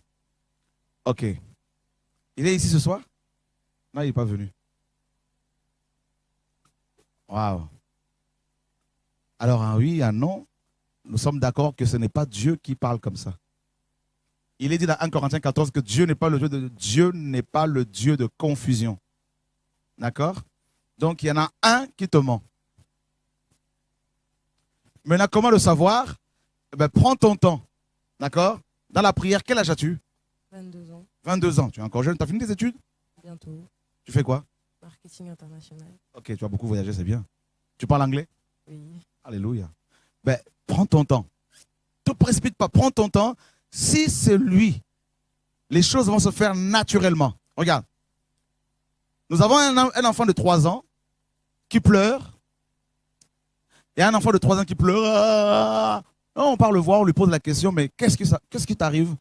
Ok. Il est ici ce soir? Non, il n'est pas venu. Waouh. Alors, un oui, un non, nous sommes d'accord que ce n'est pas Dieu qui parle comme ça. Il est dit dans 1 Corinthiens 14 que Dieu n'est pas le Dieu de confusion. D'accord? Donc, il y en a un qui te ment. Maintenant, comment le savoir? Prends ton temps. D'accord? Dans la prière, quel âge as-tu? 22 ans. 22 ans. Tu es encore jeune. Tu as fini tes études? Bientôt. Tu fais quoi? Marketing international. Ok, tu as beaucoup voyagé, c'est bien. Tu parles anglais? Oui. Alléluia. Prends ton temps. Ne te précipite pas, prends ton temps. Si c'est lui, les choses vont se faire naturellement. Regarde. Nous avons un enfant de 3 ans qui pleure. Il y a un enfant de 3 ans qui pleure. On part le voir, on lui pose la question, mais qu'est-ce qui t'arrive?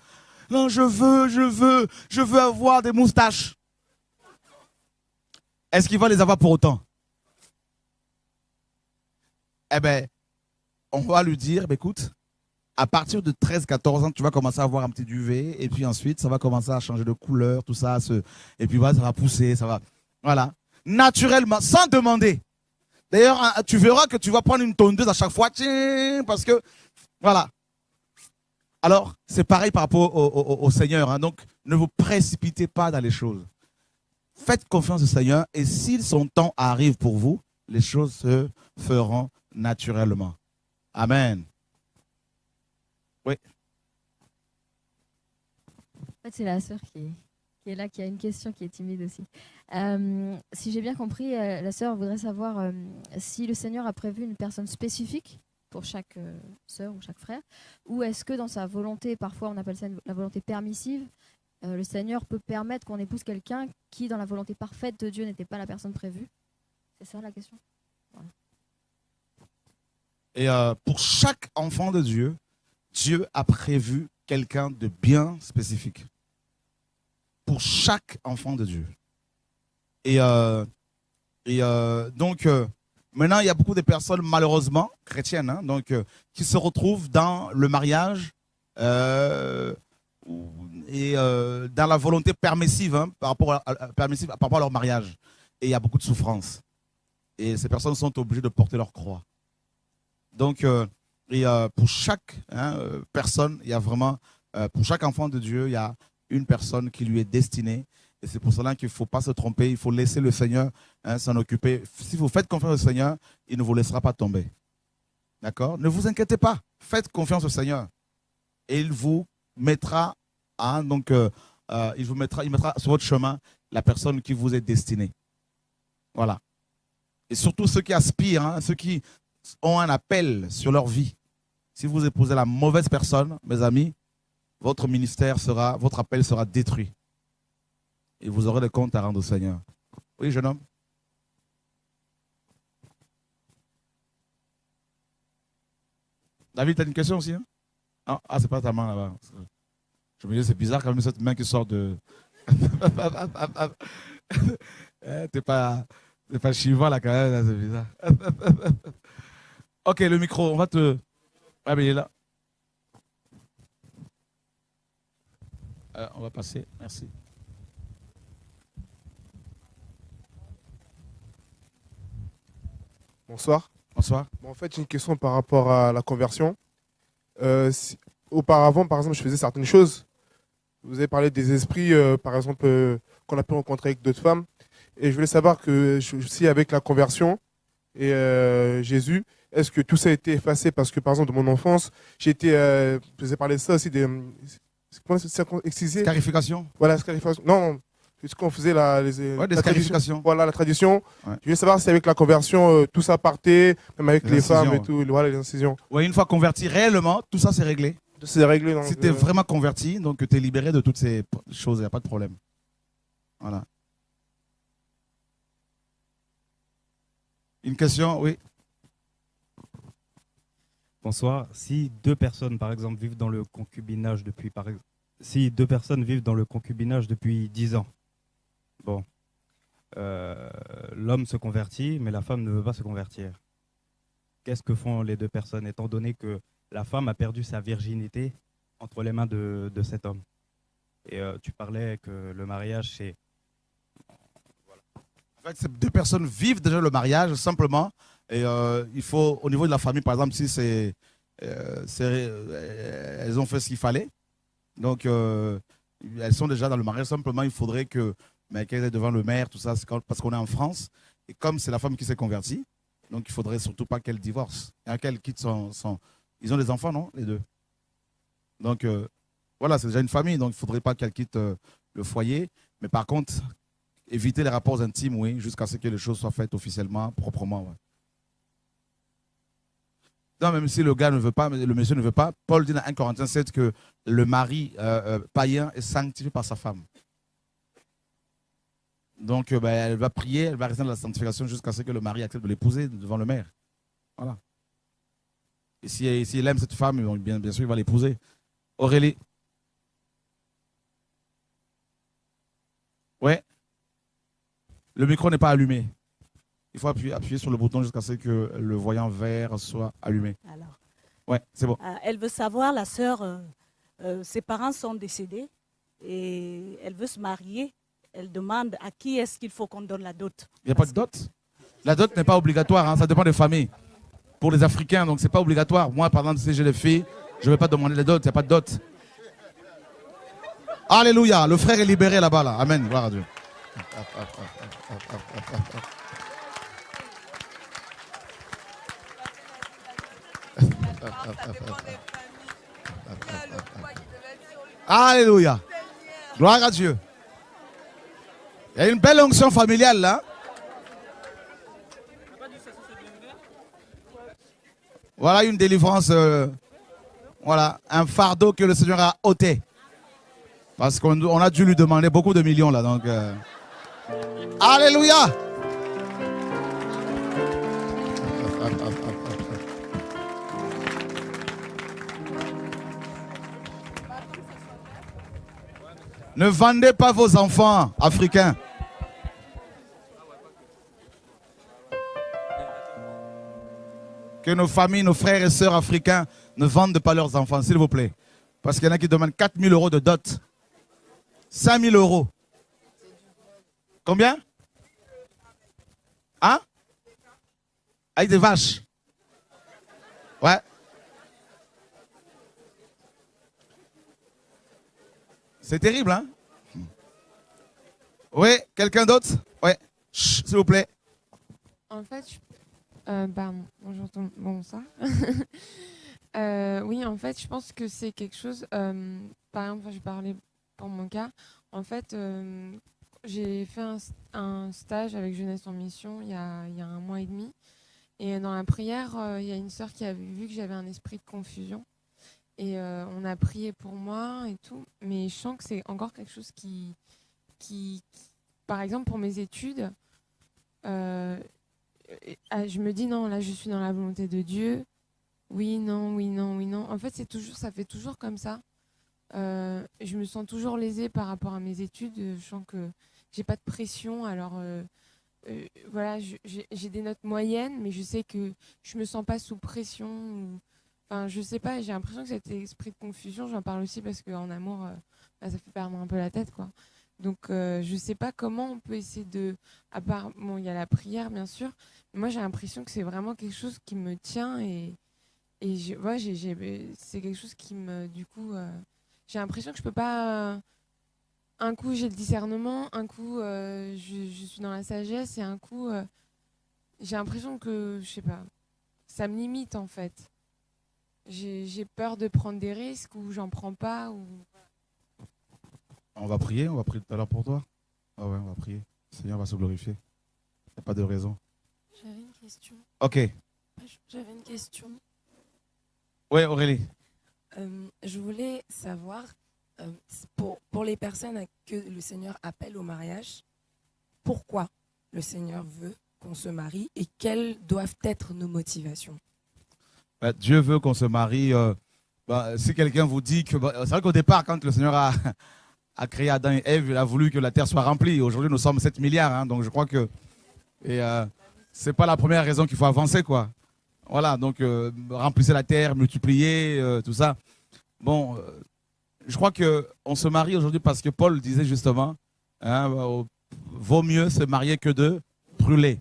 Non, je veux avoir des moustaches. Est-ce qu'il va les avoir pour autant? On va lui dire, écoute, à partir de 13-14 ans, tu vas commencer à avoir un petit duvet, et puis ensuite, ça va commencer à changer de couleur, tout ça, et puis voilà, ça va pousser, ça va... Voilà. Naturellement, sans demander. D'ailleurs, tu verras que tu vas prendre une tondeuse à chaque fois, parce que, voilà. Alors, c'est pareil par rapport au Seigneur. Hein. Donc, ne vous précipitez pas dans les choses. Faites confiance au Seigneur, et si son temps arrive pour vous, les choses se feront naturellement. Amen. Oui. En fait, c'est la sœur qui est là, qui a une question, qui est timide aussi. Si j'ai bien compris, la sœur voudrait savoir si le Seigneur a prévu une personne spécifique pour chaque sœur ou chaque frère, ou est-ce que dans sa volonté, parfois on appelle ça la volonté permissive, le Seigneur peut permettre qu'on épouse quelqu'un qui, dans la volonté parfaite de Dieu, n'était pas la personne prévue. C'est ça la question? Voilà. Et pour chaque enfant de Dieu, Dieu a prévu quelqu'un de bien spécifique. Pour chaque enfant de Dieu. Et donc, maintenant, il y a beaucoup de personnes, malheureusement, chrétiennes, hein, donc, qui se retrouvent dans le mariage et dans la volonté permissive, hein, par rapport à leur mariage. Et il y a beaucoup de souffrance. Et ces personnes sont obligées de porter leur croix. Donc, pour chaque personne, il y a vraiment, pour chaque enfant de Dieu, il y a une personne qui lui est destinée. Et c'est pour cela qu'il ne faut pas se tromper, il faut laisser le Seigneur s'en occuper. Si vous faites confiance au Seigneur, il ne vous laissera pas tomber. D'accord? Ne vous inquiétez pas, faites confiance au Seigneur. Et il vous mettra, il mettra sur votre chemin la personne qui vous est destinée. Voilà. Et surtout ceux qui aspirent, hein, ceux qui ont un appel sur leur vie. Si vous épousez la mauvaise personne, mes amis, votre appel sera détruit. Et vous aurez des comptes à rendre au Seigneur. Oui, jeune homme? David, tu as une question aussi, hein? Ah, c'est pas ta main là-bas. Je me dis, c'est bizarre quand même cette main qui sort de. T'es pas Shiva là quand même, là, c'est bizarre. Ok, le micro, on va te. Ah, mais il est là. On va passer, merci. Bonsoir. Bonsoir. Bon, en fait, j'ai une question par rapport à la conversion. Auparavant, par exemple, je faisais certaines choses. Vous avez parlé des esprits, par exemple, qu'on a pu rencontrer avec d'autres femmes. Et je voulais savoir que si avec la conversion et Jésus, est-ce que tout ça a été effacé? Parce que, par exemple, dans mon enfance, je vous ai parlé de ça aussi, comment c'est excisé? Scarification. Voilà, scarification. Non, c'est ce qu'on faisait là. Des scarifications. Voilà, la tradition. Ouais. Je voulais savoir si avec la conversion, tout ça partait, même avec les femmes et incisions, tout, voilà, les incisions. Oui, une fois converti réellement, tout ça c'est réglé. C'est réglé. Donc, si tu es vraiment converti, donc tu es libéré de toutes ces choses, il n'y a pas de problème. Voilà. Une question, oui. Bonsoir. Si deux personnes, par exemple, vivent dans le concubinage depuis, si deux personnes vivent dans le concubinage depuis 10 ans, bon, l'homme se convertit, mais la femme ne veut pas se convertir. Qu'est-ce que font les deux personnes, étant donné que la femme a perdu sa virginité entre les mains de cet homme? Et tu parlais que le mariage, c'est... Voilà. En fait, ces deux personnes vivent déjà le mariage, simplement. Et il faut, au niveau de la famille, par exemple, si elles ont fait ce qu'il fallait, donc elles sont déjà dans le mariage, simplement il faudrait qu'elles aient devant le maire, tout ça, parce qu'on est en France, et comme c'est la femme qui s'est convertie, donc il ne faudrait surtout pas qu'elle divorce, qu'elle quitte son... Ils ont des enfants, non, les deux? Donc voilà, c'est déjà une famille, donc il ne faudrait pas qu'elle quitte le foyer, mais par contre, éviter les rapports intimes, oui, jusqu'à ce que les choses soient faites officiellement, proprement, ouais. Non, même si le gars ne veut pas, le monsieur ne veut pas, Paul dit dans 1 Corinthiens 7 que le mari païen est sanctifié par sa femme. Donc, elle va prier, elle va rester dans la sanctification jusqu'à ce que le mari accepte de l'épouser devant le maire. Voilà. Et s'il aime cette femme, bien sûr, il va l'épouser. Aurélie. Ouais. Le micro n'est pas allumé. Il faut appuyer sur le bouton jusqu'à ce que le voyant vert soit allumé. Alors, ouais, c'est bon. Elle veut savoir, la sœur, ses parents sont décédés et elle veut se marier. Elle demande à qui est-ce qu'il faut qu'on donne la dot. Il n'y a pas de dot? La dot n'est pas obligatoire, hein, ça dépend des familles. Pour les Africains, donc c'est pas obligatoire. Moi, par exemple, si j'ai des filles, je ne vais pas demander les dots, il n'y a pas de dot. Alléluia, le frère est libéré là-bas. Là. Amen, gloire à Dieu. Alléluia. Gloire à Dieu. Il y a une belle onction familiale là. Voilà une délivrance. Voilà, un fardeau que le Seigneur a ôté. Parce qu'on a dû lui demander beaucoup de millions là. Donc, Alléluia. Ne vendez pas vos enfants africains. Que nos familles, nos frères et sœurs africains ne vendent pas leurs enfants, s'il vous plaît. Parce qu'il y en a qui demandent 4 000 € de dot. 5 000 €. Combien? Hein? Avec des vaches. Ouais. C'est terrible, hein? Oui, quelqu'un d'autre? Oui, s'il vous plaît. En fait, bonjour, bonsoir. Oui, en fait, je pense que c'est quelque chose. Par exemple, je vais parler pour mon cas. En fait, j'ai fait un stage avec Jeunesse en Mission il y a 1 mois et demi. Et dans la prière, il y a une sœur qui avait vu que j'avais un esprit de confusion. Et on a prié pour moi et tout. Mais je sens que c'est encore quelque chose qui par exemple, pour mes études, je me dis non, là, je suis dans la volonté de Dieu. oui, non, oui, non, oui, non. En fait, ça fait toujours comme ça. Je me sens toujours lésée par rapport à mes études. Je sens que j'ai pas de pression. Alors, voilà, j'ai des notes moyennes, mais je sais que je me sens pas sous pression. Enfin, je sais pas, j'ai l'impression que cet esprit de confusion, j'en parle aussi parce qu'en amour, ça fait perdre un peu la tête, quoi. Donc, je sais pas comment on peut essayer de... À part, bon, il y a la prière, bien sûr. Mais moi, j'ai l'impression que c'est vraiment quelque chose qui me tient et c'est quelque chose qui me... Du coup, j'ai l'impression que je peux pas... un coup, j'ai le discernement, un coup, je suis dans la sagesse et un coup, j'ai l'impression que, je sais pas, ça me limite, en fait. J'ai peur de prendre des risques ou j'en prends pas. Ou... On va prier tout à l'heure pour toi. Ah ouais, on va prier. Le Seigneur va se glorifier. Il n'y a pas de raison. J'avais une question. Ok. J'avais une question. Oui, Aurélie. Je voulais savoir, pour les personnes que le Seigneur appelle au mariage, pourquoi le Seigneur veut qu'on se marie et quelles doivent être nos motivations? Dieu veut qu'on se marie. Si quelqu'un vous dit que... c'est vrai qu'au départ, quand le Seigneur a créé Adam et Ève, il a voulu que la terre soit remplie. Aujourd'hui, nous sommes 7 milliards. Hein, donc je crois que... c'est pas la première raison qu'il faut avancer, quoi. Voilà, donc remplissez la terre, multipliez, tout ça. Bon, je crois qu'on se marie aujourd'hui parce que Paul disait justement, hein, vaut mieux se marier que de brûler.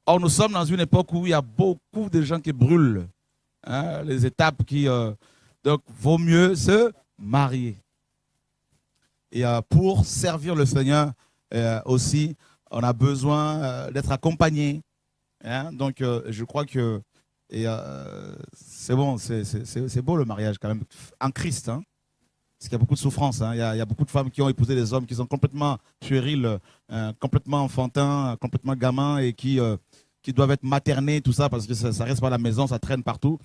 Or, nous sommes dans une époque où il y a beaucoup de gens qui brûlent. Hein, les étapes qui... donc, vaut mieux se marier. Et pour servir le Seigneur aussi, on a besoin d'être accompagné. Hein, donc, je crois que c'est bon, c'est beau le mariage quand même, en Christ. Hein, parce qu'il y a beaucoup de souffrance. Hein, il y a beaucoup de femmes qui ont épousé des hommes qui sont complètement puérils, complètement enfantins, complètement gamins et qui doivent être maternés, tout ça, parce que ça reste pas à la maison, ça traîne partout.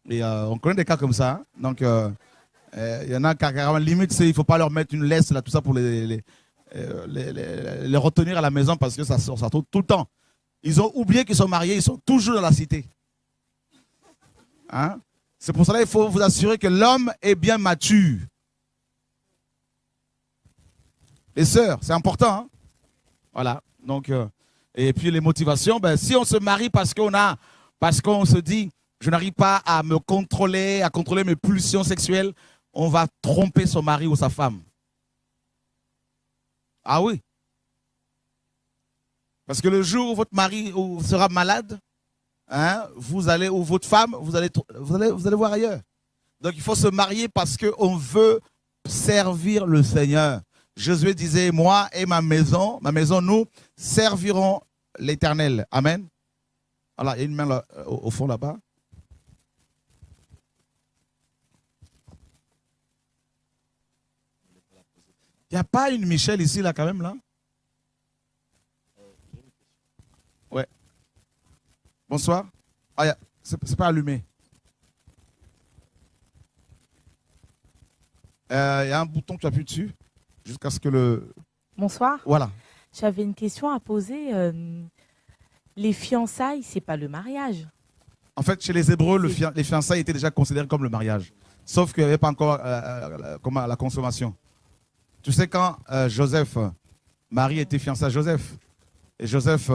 Et on connaît des cas comme ça. Hein, donc, il y en a carrément limite, il ne faut pas leur mettre une laisse, là, tout ça, pour les retenir à la maison parce que ça sort tout le temps. Ils ont oublié qu'ils sont mariés, ils sont toujours dans la cité. Hein? C'est pour cela qu'il faut vous assurer que l'homme est bien mature. Les sœurs, c'est important. Hein? Voilà. Donc, et puis les motivations, si on se marie parce qu'on se dit, je n'arrive pas à me contrôler, à contrôler mes pulsions sexuelles, on va tromper son mari ou sa femme. Ah oui. Parce que le jour où votre mari sera malade, hein, vous allez, ou votre femme, vous allez voir ailleurs. Donc il faut se marier parce qu'on veut servir le Seigneur. Josué disait, moi et ma maison, nous servirons l'Éternel. Amen. Voilà, il y a une main là, au fond là-bas. Il n'y a pas une Michel ici, là, quand même, là? Ouais. Bonsoir. Ah, c'est pas allumé. Il y a un bouton que tu appuies dessus, jusqu'à ce que le... Bonsoir. Voilà. J'avais une question à poser. Les fiançailles, c'est pas le mariage. En fait, chez les Hébreux, les fiançailles étaient déjà considérées comme le mariage. Sauf qu'il n'y avait pas encore la consommation. Tu sais, quand Marie était fiancée à Joseph, et Joseph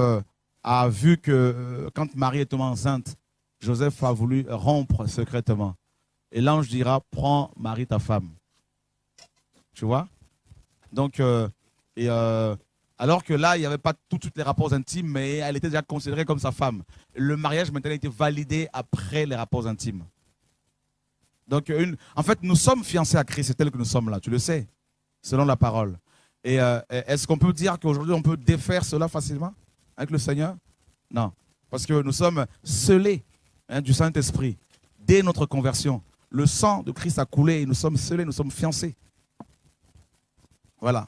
a vu que quand Marie est tombée enceinte, Joseph a voulu rompre secrètement. Et l'ange dira, prends Marie ta femme. Tu vois? Donc, alors que là, il n'y avait pas tout de suite les rapports intimes, mais elle était déjà considérée comme sa femme. Le mariage maintenant a été validé après les rapports intimes. Donc, en fait, nous sommes fiancés à Christ, c'est tel que nous sommes là, tu le sais, selon la parole. Et est-ce qu'on peut dire qu'aujourd'hui, on peut défaire cela facilement avec le Seigneur? Non, parce que nous sommes scellés du Saint-Esprit. Dès notre conversion, le sang de Christ a coulé et nous sommes scellés, nous sommes fiancés. Voilà.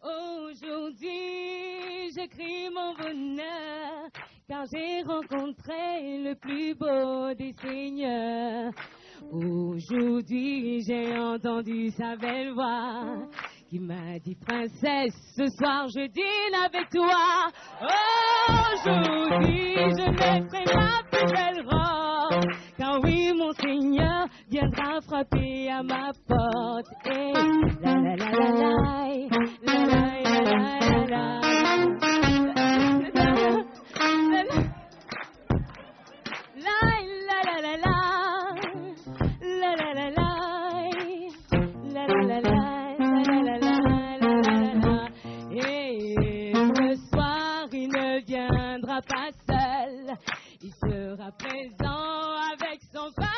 Aujourd'hui, j'écris mon bonheur, car j'ai rencontré le plus beau des seigneurs. Aujourd'hui, j'ai entendu sa belle voix qui m'a dit, princesse, ce soir je dîne avec toi. Aujourd'hui, je mettrai ma s'appellera. Car oui, mon Seigneur viendra frapper à ma porte. Et la la la la la, la la la la la. Pas seul, il sera présent avec son frère.